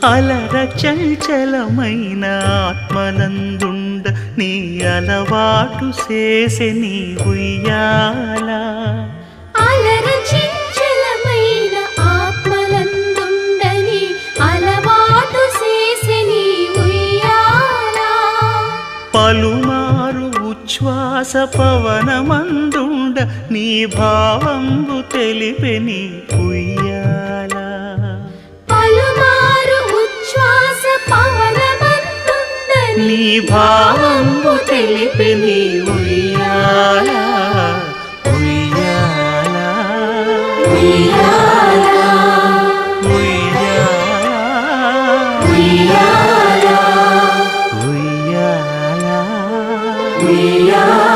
అలర చంచలమైన ఆత్మనందుండ నీ అలవాటు చేసే నీ ఉయ్యాల. అలర చంచలమైన ఆత్మనందుండ నీ అలవాటు చేసే నీ ఉయ్యాల. పలుమారు ఉచ్ఛ్వాస పవనమందుండ నీ భావంబు తెలిపే నీ ఉయ్యాల. పలుమారు ఉచ్ఛ్వాస పవనమందుండ నీ భావంబు తెలిపే నీ ఉయ్యాల. ఉయ్యాల ఉయ్యాల ఉయ్యాల ఉయ్యాల ఉయ్యాల ఉయ్యాల.